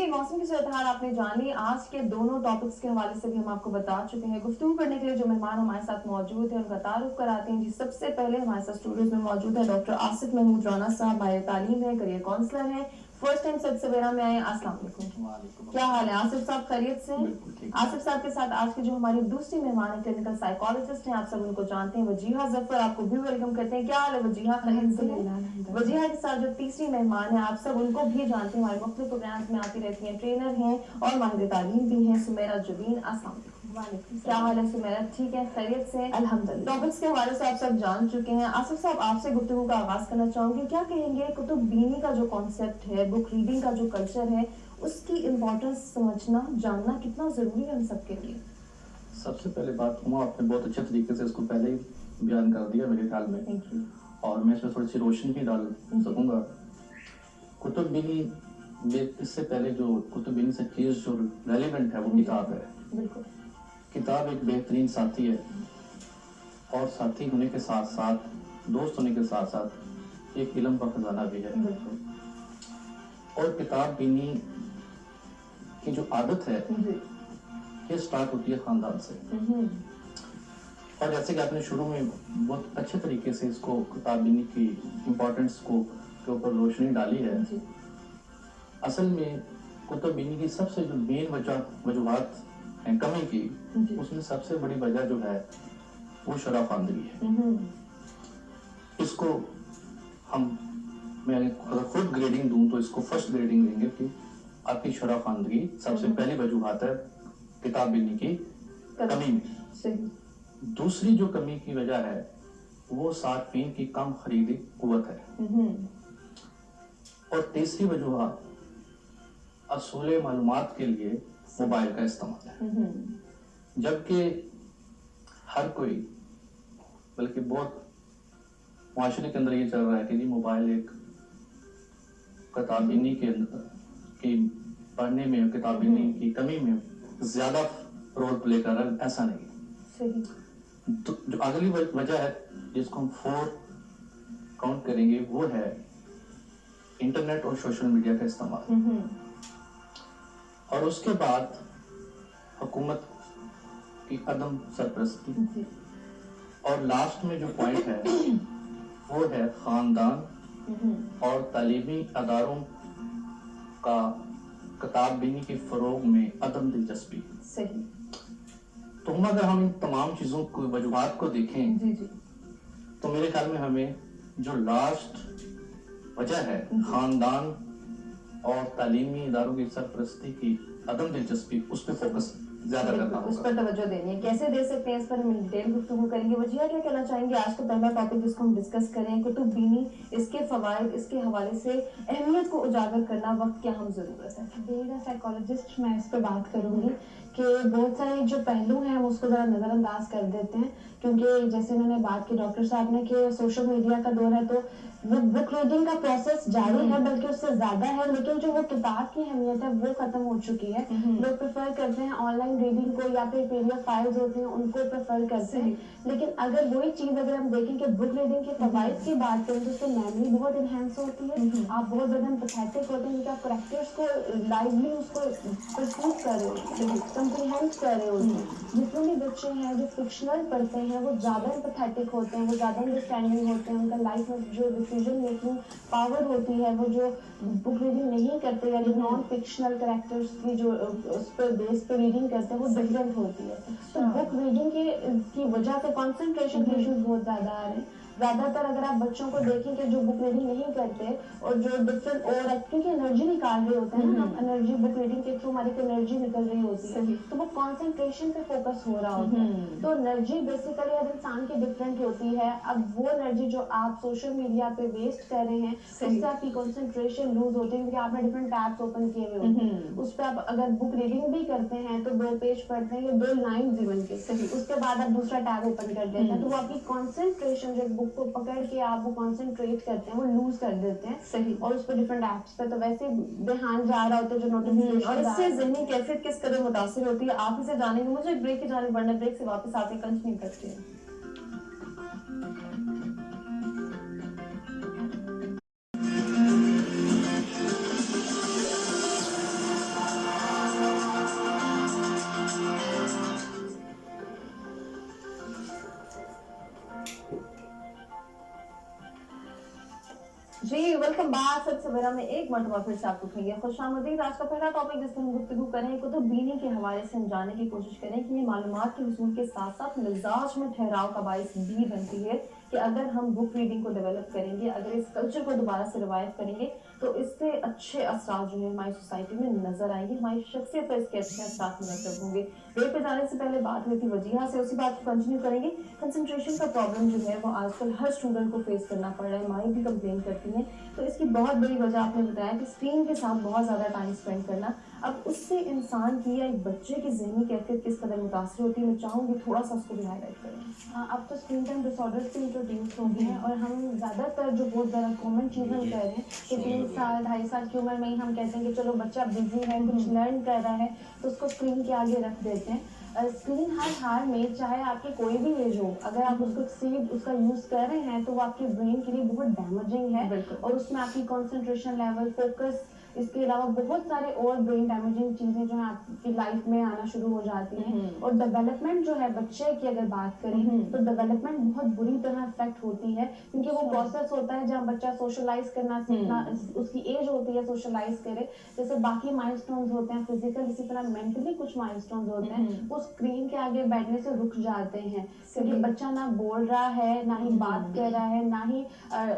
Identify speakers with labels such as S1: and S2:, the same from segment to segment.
S1: मौसम की सूरत-हाल आपने जानी। आज के दोनों टॉपिक्स के हवाले से भी हम आपको बता चुके हैं। गुफ्तगू करने के लिए जो मेहमान हमारे साथ मौजूद हैं उनका तारुफ कराते हैं जी। सबसे पहले हमारे साथ स्टूडियोज में मौजूद है डॉक्टर आसिफ महमूद राना साहब, माहिर तालीम है, करियर काउंसलर हैं, फर्स्ट टाइम सद सवेरा में आए। अस्सलाम वालेकुम। क्या हाल है आसिफ साहब, खैरियत से? आसिफ साहब के साथ आज की जो हमारी दूसरी मेहमान है क्लिनिकल साइकोलॉजिस्ट हैं, आप सब उनको जानते हैं, वजीहा जफर, आपको भी वेलकम करते हैं। क्या हाल है वजीहा, खैरियत से? वजीहा के साथ जो तीसरी मेहमान है आप सब उनको भी जानते हैं, हमारे मुख्तलिफ प्रोग्राम्स में आती रहती हैं, ट्रेनर हैं और माहिर तालीम भी हैं, सुमेरा जुबीन। अस्सलाम वालेकुम। क्या हाल है सुमेरा, ठीक है, खैरियत से? अल्हम्दुलिल्लाह। टॉपिक्स के हवाले से आप सब जान चुके हैं। आसिफ साहब, आपसे गुफ्तगू का आगाज करना चाहूंगी। क्या कहेंगे कुतुब बीनी का जो कॉन्सेप्ट है, बुक रीडिंग का जो कल्चर है, उसकी इम्पोर्टेंस समझना जानना कितना जरूरी है हम सबके लिए?
S2: सबसे पहले बात हुआ, आपने बहुत अच्छे तरीके से इसको पहले ही बयान कर दिया मेरे ख्याल में, और मैं इसमें थोड़ी सी रोशनी भी डाल सकूंगा। कुतुब बीनी, इससे पहले जो कुतुब बीनी से चीज़ जो रेलिवेंट है वो किताब है।
S1: बिल्कुल,
S2: किताब एक बेहतरीन साथी है, और साथी होने के साथ साथ, दोस्त होने के साथ साथ एक इल्म का खजाना भी है। और किताब बीनी की जो आदत है ये स्टार्ट होती है खानदान से। और जैसे कि आपने शुरू में बहुत अच्छे तरीके से इसको किताब बीनी की इम्पोर्टेंस को के ऊपर रोशनी डाली है। असल में कुतुब बीनी की सबसे जो मेन वजूहात हैं कमी की, उसमें सबसे बड़ी वजह जो है वो शराफानदगी है। इसको मैं अगर खुद ग्रेडिंग दूं तो इसको फर्स्ट ग्रेडिंग देंगे कि आपकी शराफानदगी सबसे पहली वजूहात है किताब बीनी की कमी में। दूसरी जो कमी की वजह है वो सार्फिन की कम खरीदी कुव्वत है। और तीसरी वजूहात असूले मालूमात के लिए मोबाइल का इस्तेमाल है। जबकि हर कोई, बल्कि बहुत माशरे के अंदर ये चल रहा है कि जी मोबाइल एक किताब बीनी के अंदर की पढ़ने में, किताब बीनी की कमी में ज्यादा रोल प्ले कर रहा है। ऐसा नहीं। तो जो अगली वजह है जिसको हम 4 काउंट करेंगे वो है इंटरनेट और सोशल मीडिया का इस्तेमाल। और उसके बाद हुकूमत की अदम सरपरस्ती, और लास्ट में जो पॉइंट है वो है खानदान और तालीमी अदारों का किताब बीनी के फरोग में अदम दिलचस्पी।
S1: सही।
S2: तो अगर हम इन तमाम चीजों को, वजूहात को देखें तो मेरे ख्याल में हमें जो लास्ट वजह है खानदान और तालीमी इदारों की सरपरस्ती की अदम दिलचस्पी, उस पर फोकस ज्यादा करना होगा,
S1: उस पर तवज्जो देनी है। कैसे दे सकते हैं इस पर हम डिटेल गुफ्तगू करेंगे। वजीहा क्या कहना चाहेंगे? आज का पहला टॉपिक जिसको हम डिस्कस करें, कुतुब बीनी, इसके फवाइद, इसके हवाले से अहमियत को उजागर करना, वक्त क्या हम जरूरत है?
S3: बीइंग अ साइकोलॉजिस्ट मैं इस पर बात करूंगी कि बहुत सारे जो पहलू हैं हम उसको ज़रा नज़रअंदाज कर देते हैं, क्योंकि जैसे मैंने बात की डॉक्टर साहब ने कि सोशल मीडिया का दौर है तो वो बुक रीडिंग का प्रोसेस जारी है, बल्कि उससे ज़्यादा है, लेकिन जो वो किताब की अहमियत है वो ख़त्म हो चुकी है। लोग प्रेफर करते हैं ऑनलाइन रीडिंग को, या फिर पीडीएफ फाइल्स होती हैं उनको प्रेफर करते हैं। लेकिन अगर वही चीज़ अगर हम देखें कि बुक रीडिंग के फवाइद की बात करें तो उससे मेमोरी बहुत इनहेंस होती है, आप बहुत ज़्यादा एम्पैथेटिक होते हैं, क्योंकि आप करेक्टर्स को लाइवली उसको परसीव कर रहे होते हैं, कंप्रीहेंड कर रहे होते हैं। जितने भी बच्चे हैं जो फिक्शनल पढ़ते हैं वो ज़्यादा एम्पैथेटिक होते हैं, वो ज़्यादा अंडरस्टैंडिंग होते हैं, उनका लाइफ में जो डिसीजन मेकिंग पावर होती है वो जो बुक रीडिंग नहीं करते या जो नॉन फिक्शनल कैरेक्टर्स की जो उस पर बेस पे रीडिंग करते हैं वो डिफरेंट होती है। तो बुक रीडिंग की वजह से कंसंट्रेशन के इश्यूज बहुत ज़्यादा आ रहे हैं। ज़्यादातर अगर आप बच्चों को देखें कि जो बुक रीडिंग नहीं करते और जो डिफरेंट और क्योंकि एनर्जी निकाल रहे होते हैं ना, हम एनर्जी बुक रीडिंग के थ्रू हमारी एनर्जी निकल रही होती है, तो वो कंसंट्रेशन पे फोकस हो रहा होता है। तो एनर्जी बेसिकली हर इंसान की डिफरेंट होती है। अब वो एनर्जी जो आप सोशल मीडिया पे वेस्ट कर रहे हैं उससे आपकी कंसंट्रेशन लूज होती है, क्योंकि आपने डिफरेंट टैब्स ओपन किए हुए होते हैं। उस पर आप अगर बुक रीडिंग भी करते हैं तो 2 पेज पढ़ते हैं या 2 लाइन जीवन के, उसके बाद आप दूसरा टैब ओपन कर देते हैं, तो वो आपकी कंसंट्रेशन जो बुक को पकड़ के आप वो कंसंट्रेट करते हैं वो लूज कर देते हैं।
S1: सही।
S3: और उस पर डिफरेंट ऐप्स पे तो वैसे ध्यान जा रहा होता है जो नोटिफिकेशन,
S1: और इससे ज़हनी कैफियत किस कदर मुतासिर होती है आप इसे जानेंगे। मुझे एक ब्रेक की जाने पड़ना, ब्रेक से वापस आके कंटिन्यू करते हैं। जी वेलकम बैक। सब सवेरा में एक मरतबा फिर से आपको कहेंगे खुशामदीद। आज का पहला टॉपिक जिस पर हम गुफ्तगू करें कुतुब बीनी के हवाले से हम जानने की कोशिश करें कि ये मालूमात के हुसूल के साथ साथ मिजाज में ठहराव का बाइस भी बनती है कि अगर हम बुक रीडिंग को डेवलप करेंगे, अगर इस कल्चर को दोबारा से रिवाइव करेंगे तो इससे अच्छे असरात जो है हमारी सोसाइटी में नजर आएंगे, हमारी शख्सियत पर इसके अच्छे असरात मुरतब होंगे। ब्रेक पे जाने से पहले बात हुई थी वजीहा से, उसी बात को कंटिन्यू करेंगे। कंसंट्रेशन का प्रॉब्लम जो है वो आजकल हर स्टूडेंट को फेस करना पड़ रहा है, माएँ भी कंप्लेन करती हैं। तो इसकी बहुत बड़ी वजह आपने बताया कि स्क्रीन के साथ बहुत ज़्यादा टाइम स्पेंड करना। अब उससे इंसान की या एक बच्चे की ज़हनी कैफियत किस कदर मुतासर होती है, मैं चाहूँगी थोड़ा सा उसको भी हाईलाइट करें।
S3: अब तो स्क्रीन टाइम डिसऑर्डर्स भी इंट्रोड्यूस हो गए हैं और हम ज़्यादातर जो बहुत ज़्यादा कॉमन चीज़ हम कह रहे हैं कि 3 साल 2.5 साल की उम्र में ही हम कहते हैं कि चलो बच्चा बिजी है, कुछ लर्न कर रहा है, तो उसको स्क्रीन के आगे रख देते हैं। स्क्रीन हर हाल में, चाहे आपकी कोई भी एज हो, अगर आप उसको उसका यूज़ कर रहे हैं तो वो आपके ब्रेन के लिए बहुत डैमेजिंग है और उसमें आपकी कंसंट्रेशन लेवल, फोकस, इसके अलावा बहुत सारे और ब्रेन डैमेजिंग चीज़ें जो हैं आपकी लाइफ में आना शुरू हो जाती हैं। और डेवलपमेंट जो है बच्चे की अगर बात करें तो डेवलपमेंट बहुत बुरी तरह अफेक्ट होती है, क्योंकि वो प्रोसेस होता है जहाँ बच्चा सोशलाइज करना सीखना, उसकी एज होती है सोशलाइज करे। जैसे बाकी माइलस्टोन्स होते हैं फिजिकल, इसी तरह मेंटली कुछ माइलस्टोन्स होते हैं, वो स्क्रीन के आगे बैठने से रुक जाते हैं, क्योंकि बच्चा ना बोल रहा है, ना ही बात कर रहा है, ना ही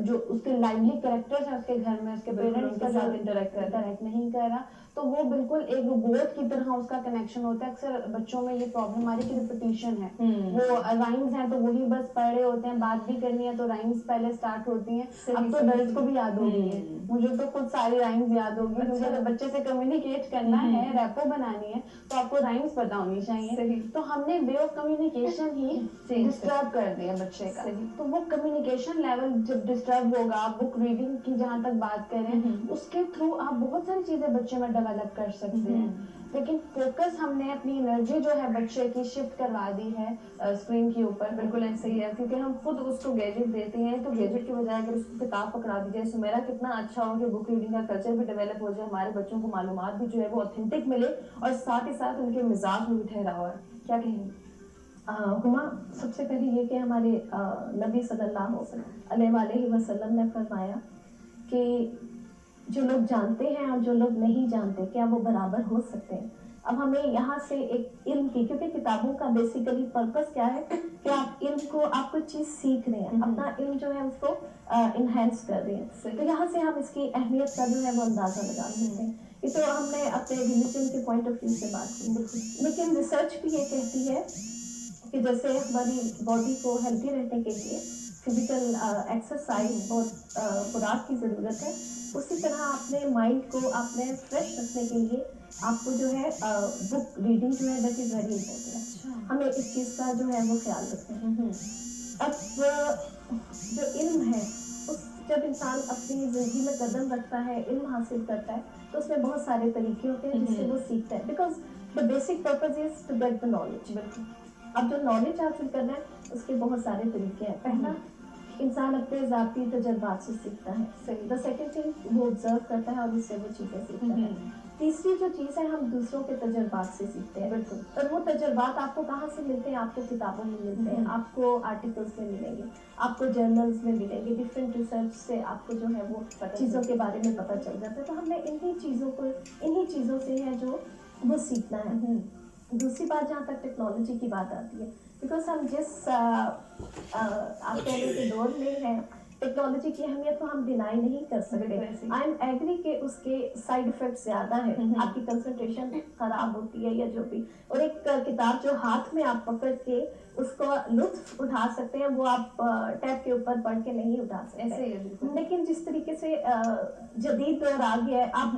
S3: जो उसके लाइवली कैरेक्टर्स हैं उसके घर में, उसके पेरेंट्स का साथ इंटरेक्ट नहीं कर रहा, तो वो बिल्कुल एक रोबोट की तरह उसका कनेक्शन होता है। अक्सर बच्चों में ये प्रॉब्लम आ रही है कि रिपीटिशन है, वो राइम्स हैं तो वही बस पढ़ रहे होते हैं, बात भी करनी है तो राइम्स पहले स्टार्ट होती हैं। अब तो डर्स को भी याद हो गई है, मुझे तो खुद सारी राइम्स याद होगी, क्योंकि अगर बच्चे से कम्युनिकेट करना है, रैपो बनानी है, तो आपको राइम्स पता होनी चाहिए। तो हमने way of communication he disturb कर दिया बच्चे का, तो वो कम्युनिकेशन लेवल जब डिस्टर्ब होगा, बुक रीडिंग की जहाँ तक बात करें उसके थ्रू आप बहुत सारी चीजें बच्चे में डेवलप कर सकते हैं, लेकिन फोकस हमने अपनी एनर्जी जो है बच्चे की शिफ्ट करवा दी है स्क्रीन के ऊपर।
S1: बिल्कुल ऐसे ही है, क्योंकि हम खुद उसको गैजेट देते हैं तो गैजेट की बजाय अगर उसको किताब पकड़ा दी जाए, सुमेरा कितना अच्छा हो कि बुक रीडिंग का कल्चर भी डेवलप हो जाए, हमारे बच्चों को मालूमात भी जो है वो ऑथेंटिक मिले और साथ ही साथ उनके मिजाज में भी ठहराव है। क्या कहेंगे
S4: हुमा? सबसे पहले ये कि हमारे नबी सल्लल्लाहु अलैहि वसल्लम ने फरमाया कि जो लोग जानते हैं और जो लोग नहीं जानते क्या वो बराबर हो सकते हैं। अब हमें यहाँ से एक इल्म की, क्योंकि किताबों का बेसिकली पर्पस क्या है कि आप इल्म को, आप कुछ चीज़ सीख रहे हैं, अपना इल्म जो है उसको इन्हेंस कर रहे हैं, तो यहाँ से हम इसकी अहमियत का जो है वो अंदाज़ा लगा सकते हैं। ये तो हमने अपने रिलीजन के पॉइंट ऑफ व्यू से बात की, लेकिन रिसर्च भी ये कहती है कि जैसे हमारी बॉडी को हेल्दी रहने के लिए फिजिकल एक्सरसाइज और खुराक की ज़रूरत है, उसी तरह अपने माइंड को आपने फ्रेश रखने के लिए आपको जो है बुक रीडिंग जो है दैट इज़ वेरी इंपॉर्टेंट। हमें इस चीज़ का जो है वो ख्याल रखना है। अब जो इल्म है, उस जब इंसान अपनी ज़िंदगी में कदम रखता है, इल्म हासिल करता है, तो उसमें बहुत सारे तरीके होते हैं जिससे वो सीखता है, because the basic purpose is to get the knowledge. अब जो नॉलेज हासिल करना है उसके बहुत सारे तरीके हैं। पहला, इंसान अपने ज़ाती तजर्बात से सीखता है। द सेकेंड थिंग, वो ऑब्जर्व करता है और उससे वो चीज़ें सीखता है। तीसरी जो चीज़ है, हम दूसरों के तजर्बात से सीखते हैं। बिल्कुल। और वो तजर्बात आपको कहाँ से मिलते हैं? आपको किताबों में मिलते हैं, आपको आर्टिकल्स में मिलेंगे, आपको जर्नल्स में मिलेंगे, डिफरेंट रिसर्च से आपको जो है वो चीज़ों के बारे में पता चल जाता है। तो हमने इन्हीं चीज़ों से है जो वो सीखना है। दूसरी बात, जहाँ तक टेक्नोलॉजी की बात आती है, बिकॉज हम जिस आप कहने के दौर में हैं, टेक्नोलॉजी की अहमियत को हम डिनाई नहीं कर सकते। आई एम एग्री कि उसके साइड इफेक्ट ज़्यादा है, आपकी कंसंट्रेशन खराब होती है या जो भी, और एक किताब जो हाथ में आप पकड़ के उसको लुत्फ उठा सकते हैं, वो आप टैब के ऊपर पढ़ के नहीं उठा सकते।
S1: ऐसे ही है।
S4: लेकिन जिस तरीके से जदीद दौर आ गया है, आप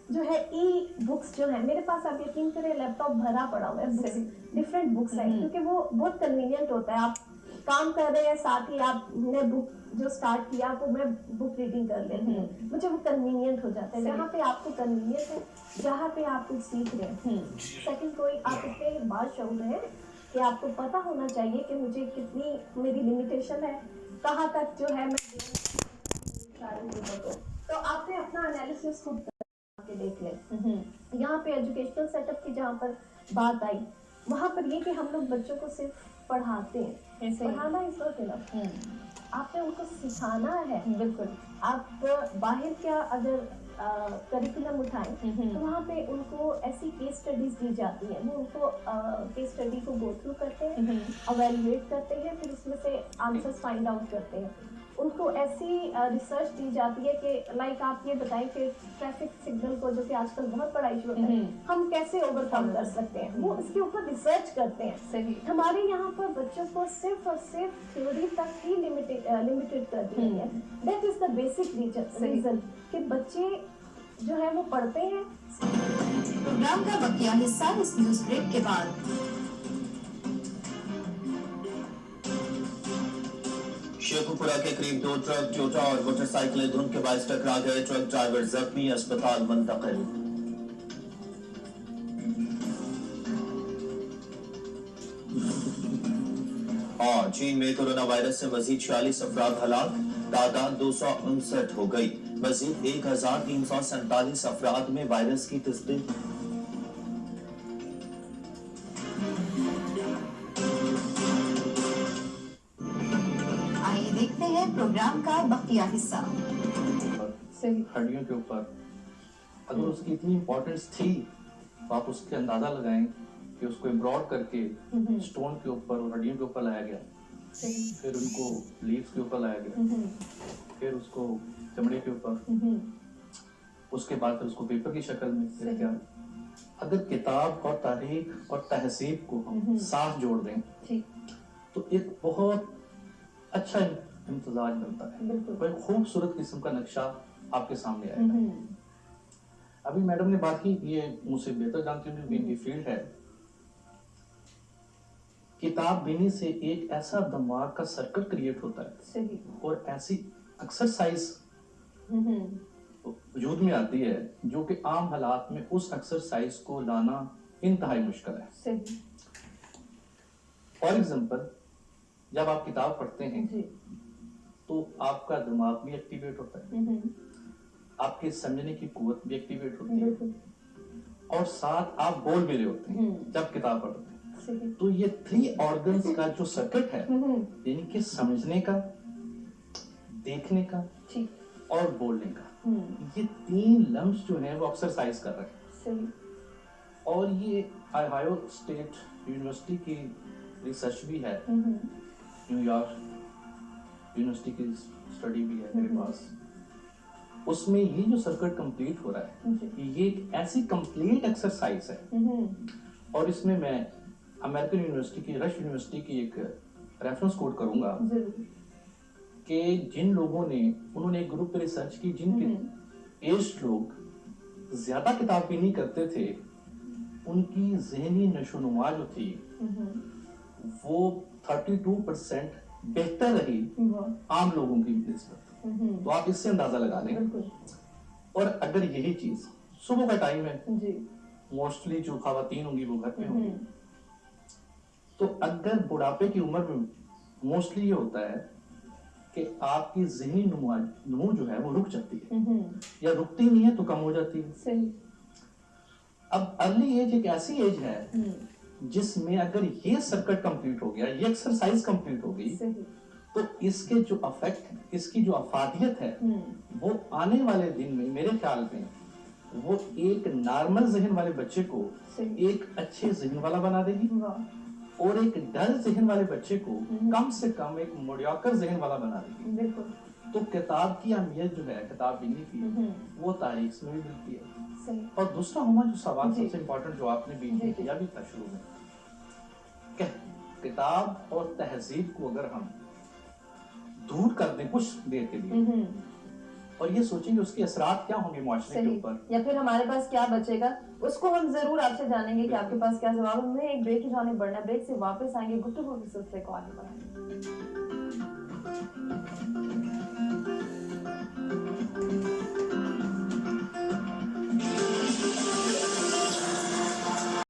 S4: जो है ई बुक्स जो है, मेरे पास आप यकीन करें लैपटॉप भरा पड़ा हुआ है, डिफरेंट बुक्स हैं, क्योंकि वो बहुत कन्वीनियंट होता है। आप काम कर रहे हैं, साथ ही आपने बुक जो स्टार्ट किया तो मैं बुक रीडिंग कर लेती हूँ, मुझे वो कन्वीनियंट हो जाता है। जहाँ पे आपको कन्वीनियंट है, जहाँ पे आप कुछ सीख रहे हैं। सेकंड, कोई आप इतने बाशऊर हैं कि आपको पता होना चाहिए कि मुझे कितनी मेरी लिमिटेशन है, कहाँ तक जो है मैं सारी चीज़ों को, तो आपने अपना एनालिसिस खुद के देख लें। यहाँ पे एजुकेशनल सेटअप की जहाँ पर बात आई, वहाँ पर ये कि हम लोग बच्चों को सिर्फ पढ़ाते हैं,
S1: ऐसे ही।
S4: पढ़ाना इज नॉट इनफ, आपने उनको सिखाना है।
S1: बिल्कुल।
S4: आप बाहर क्या अगर करिकुलम उठाएं तो वहाँ पे उनको ऐसी केस स्टडीज दी जाती हैं, वो उनको केस स्टडी को गो थ्रू करते हैं, अवेलुएट करते हैं, फिर उसमें से आंसर्स फाइंड आउट करते हैं। उनको ऐसी रिसर्च दी जाती है कि लाइक आप ये बताएं कि ट्रैफिक सिग्नल को, जो कि आजकल बहुत बड़ा इशू होता है, हम कैसे ओवरकम कर सकते हैं, वो इसके ऊपर रिसर्च करते हैं।
S1: सही।
S4: हमारे यहाँ पर बच्चों को सिर्फ और सिर्फ थ्योरी तक ही लिमिटेड कर दिया गया है। That is the basic reason कि बच्चे जो है वो पढ़ते हैं।
S5: प्रोग्राम का बकिया हिस्सा इस न्यूज ब्रेक के बाद।
S6: शेखुपुरा के करीब 2 ट्रक टोयोटा और मोटरसाइकिलें धुंध के बायस टकरा गए, ट्रक ड्राइवर जख्मी, अस्पताल मुंतकिल। और चीन में कोरोना वायरस से मजीद 46 अफराद हलाक, तादाद 259 हो गई। मजीद 1347 अफराद में वायरस की तस्दीक।
S5: आइए देखते हैं प्रोग्राम का बकिया हिस्सा।
S1: सही।
S2: हड्डियों के ऊपर अगर उसकी इतनी इम्पोर्टेंस थी तो आप उसके अंदाजा लगाएं कि उसको एम्ब्रॉयड करके स्टोन के ऊपर और हड्डियों के ऊपर लाया गया,
S1: सही।
S2: फिर उनको लीव्स के ऊपर लाया गया, फिर उसको चमड़े के ऊपर, उसके बाद फिर उसको पेपर की शक्ल में फिर क्या। अगर किताब और तारीख और तहजीब को हम साथ जोड़ दें
S1: ठीक।
S2: तो एक बहुत अच्छा इम्तजाज बनता है,
S1: बिल्कुल।
S2: कोई खूबसूरत किस्म का नक्शा आपके सामने आएगा। अभी मैडम ने बात की, ये मुझसे बेहतर जानती हूँ क्योंकि इनकी फील्ड है। किताब बीनी से एक ऐसा दिमाग का सर्किट क्रिएट होता है
S1: सही।
S2: और ऐसी एक्सरसाइज वजूद में आती है जो कि आम हालात में उस एक्सरसाइज को लाना इंतहाई मुश्किल है।
S1: सही।
S2: फॉर एग्जाम्पल, जब आप किताब पढ़ते हैं
S1: जी।
S2: तो आपका दिमाग भी एक्टिवेट होता है, आपके समझने की कुव्वत भी एक्टिवेट होती है,
S1: बिल्कुल।
S2: और साथ आप बोल भी रहे होते हैं जब किताब पढ़ते हैं।
S1: सही।
S2: तो ये 3 ऑर्गन्स का जो सर्किट है, यानी कि समझने का, देखने का
S1: ठीक।
S2: और बोलने का, ये 3 लम्स जो है वो एक्सरसाइज कर रहे हैं।
S1: सही।
S2: और ये ओहायो स्टेट यूनिवर्सिटी की रिसर्च भी है, न्यूयॉर्क यूनिवर्सिटी की स्टडी भी है मेरे पास। उसमें ये जो सर्किट कंप्लीट हो रहा है, ये एक ऐसी कंप्लीट एक्सरसाइज है। और इसमें मैं अमेरिकन यूनिवर्सिटी की, रश यूनिवर्सिटी की एक रेफरेंस कोट करूंगा कि जिन लोगों ने, उन्होंने एक ग्रुप पे रिसर्च की जिनके एज्ड लोग ज्यादा किताब भी नहीं करते थे, उनकी जहनी नशोनुमा जो थी वो 32% बेहतर रही आम लोगों की निस्बत। तो आप इससे अंदाजा लगा लें। और अगर यही चीज सुबह का टाइम है, मोस्टली जो खवातीन होंगी वो घर पे होंगी, तो अगर बुढ़ापे की उम्र में मोस्टली ये होता है कि आपकी ज़हनी नमू जो है वो रुक जाती है, या रुकती नहीं है तो कम हो जाती है।
S1: सही।
S2: अब अर्ली एज एक ऐसी एज है जिसमें अगर ये सर्किट कंप्लीट हो गया, ये एक्सरसाइज कंप्लीट हो गई, तो इसके जो अफेक्ट, इसकी जो अफादियत है, वो आने वाले दिन में मेरे ख्याल में वो एक नॉर्मल जहन वाले बच्चे को एक अच्छे जहन वाला बना देगी, और एक डल जहन वाले बच्चे को कम से कम एक मुडियाकर जहन वाला बना देगी।
S1: बिल्कुल।
S2: तो किताब की अहमियत जो है, किताब बीनी की, वो तारीख में भी मिलती है।
S1: सही।
S2: और दूसरा हमारा जो सवाल सबसे इम्पोर्टेंट जो आपने बीच में किया भी था शुरू में, कि किताब और तहजीब को अगर हम दूर कर दें कुछ देर के लिए, और ये सोचेंगे उसके असरात क्या होंगे माशरे के ऊपर,
S1: या फिर हमारे पास क्या बचेगा, उसको हम जरूर आपसे जानेंगे कि आपके पास क्या जवाब है। हमें एक ब्रेक की जाने बढ़ना, ब्रेक से वापस आएंगे, गुफ्तगू के सिलसिले को आगे बढ़ाएंगे।